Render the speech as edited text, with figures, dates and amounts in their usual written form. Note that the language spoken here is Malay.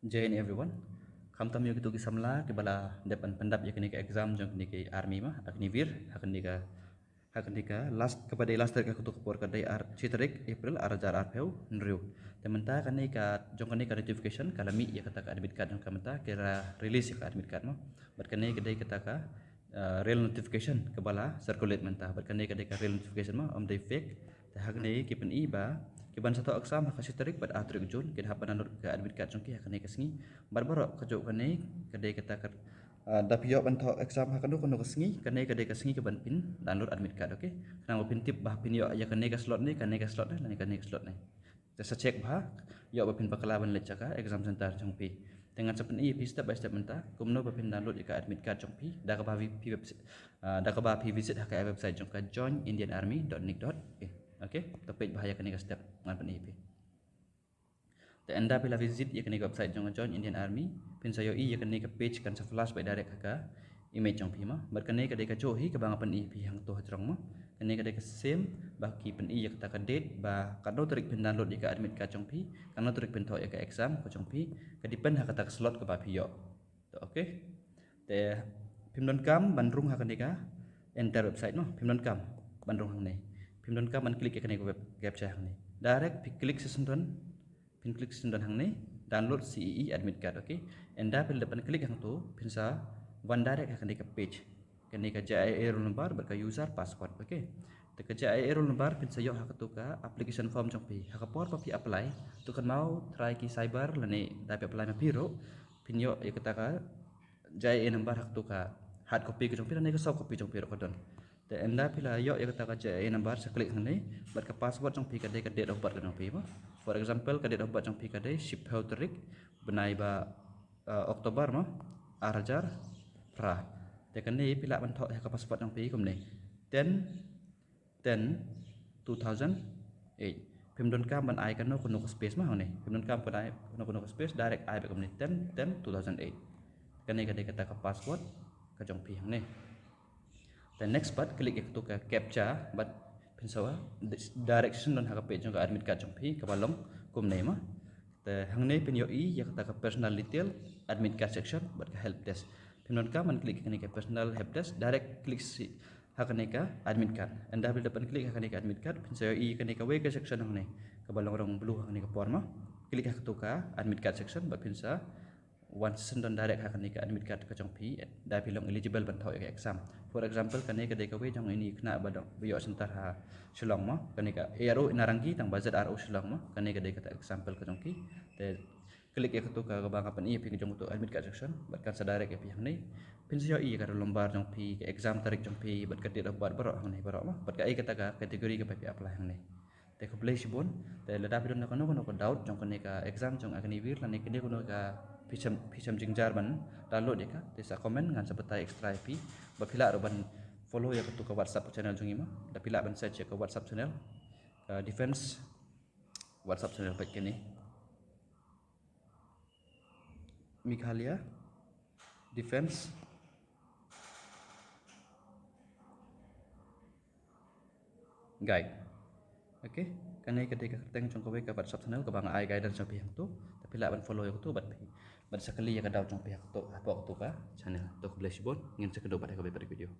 Jai Hind everyone. Kam tam yogi tugi samla ke bala depan pendap yakni ke exam jong ni ke army mah akni vir hakni ka last kepada last tarik aku tu kepor kadai ar citarik April ar jar ar peu nriu. Tementa kani ka jong kani ka notification kalami ya kata ka admit card jong kamenta kira release ya ka admit card mah. Berkani kadai kata ka real notification ke bala circulate menta. Berkani kadai ka real notification mah om dai fake. Hakni kipen iba kiban satu aksam hak tarik pada atrik jun kita hapan anur ke admit card jongki hakane kesngi barbaro kajuk kane kadai kata kar dapio banto exam hakan kono kesngi kane kadai kesngi ke ban pin download admit card oke nang pin tip bah pin yo ya kane ke slot ni kane ke slot ni kane ke slot ni tesa cek bah yo ba pin pakala ban lecaka exam center jongpi dengan sepen i step by step menta kumno ba pin download ka admit card jongpi da ka ba website da ka ba visit hak website jongka joinindianarmy.nic.in. Okay, topik bahaya kini ke step ngan pen IP. Te anda pila visit ya kini ke website jong join Indian Army, pin sayo i ya kini ke page kan sa flash by direct ka image jong pima, berkene ke deka johi ke bang pen IP hang to hajrong mo, kene ke deka same baki pen i ya kata ka date ba kano tarik pin download ya ka admit ka jong pi, kano tarik pin to ya ka exam ko jong pi, ke depend hak kata slot ke ba piyo. Okay. Te pimdon kam bandrung hak ka enter website no, pimdon kam bandrung hang nei. Pimdon ka man klik ke web captcha hang ni direct klik sesundon pin klik sesundon hang ni download CEE admit card okay enda pil depan klik hang tu pin sa one direct hang ke page kene ka JIA roll number berka user password okay te ka JIA roll number pin sa yo hak tu ka application form jong pi hak por pa pi apply tu kan mau try ki cyber lane dapat apply ma piro pin yo ya kata ka JIA number hak tu ka hard copy ke jong pi lane ka soft copy jong pi ro kodon. Te anda pila yo ya kata kaca e number sa klik hang ni bar ka password jong pi ka date of birth jong pi ba for example ka date of birth jong pi ka dai ship how tarik benai ba Oktober ma arjar pra te kan ni pila ban thok ka password jong pi kum ni 10 2008 pimdon kam ban ai kan no kuno space ma hang ni pimdon kam ban ai kuno space direct ai ba kum ni 10 2008 kan ni ka dai kata ka password ka jong pi hang ni. The next part klik itu ke captcha but pinsawa direction dan hak page jong admit card jong pi kabalong kum nema te hang nei pin yo i ya kata ka personal detail admit card section but ka help desk pinon ka man klik ke personal help desk direct klik si hak ka admit card anda bil depan klik hak ka admit card pinsawa i ke wk section hang nei kabalong rong blue hang ka forma klik hak tu ka admit card section but pinsa once sendon direct hak ka admit card ka jong pi da pilong eligible ban thau ka exam for example kane ka deka we jong ini kena badong biyo sentar ha shillong ma kane ka ero narangi tang budget ro shillong ma kane ka deka example ka jong ki te klik ya tu ka bang kapan i pi jong tu admit card section bat kan sa direct pi hang nei pin sio i ka lombar jong pi exam tarik jong pi bat ka date of birth baro hang nei baro ma bat ka i kata ka kategori ka pi apply hang nei te ko play sibon te lada pi don kono ko doubt jong kane ka exam jong agni wir la ne kene kono ka pisam jingjar ban download ya ka te sa comment ngan sa betai extra ip bapila ro ban follow ya ka WhatsApp channel jong ima da pila ban search ya ka WhatsApp channel defense WhatsApp channel baik kene Meghalaya defense guide. Okay, kanai ketika keteng jong kowe ka WhatsApp channel ka bang ai guidance jong pihak tu tapi la ban follow ya tu bat sekali ya ka daw jong pihak tu apa tu ka channel tu bless bon ngin sekedo pada ka video.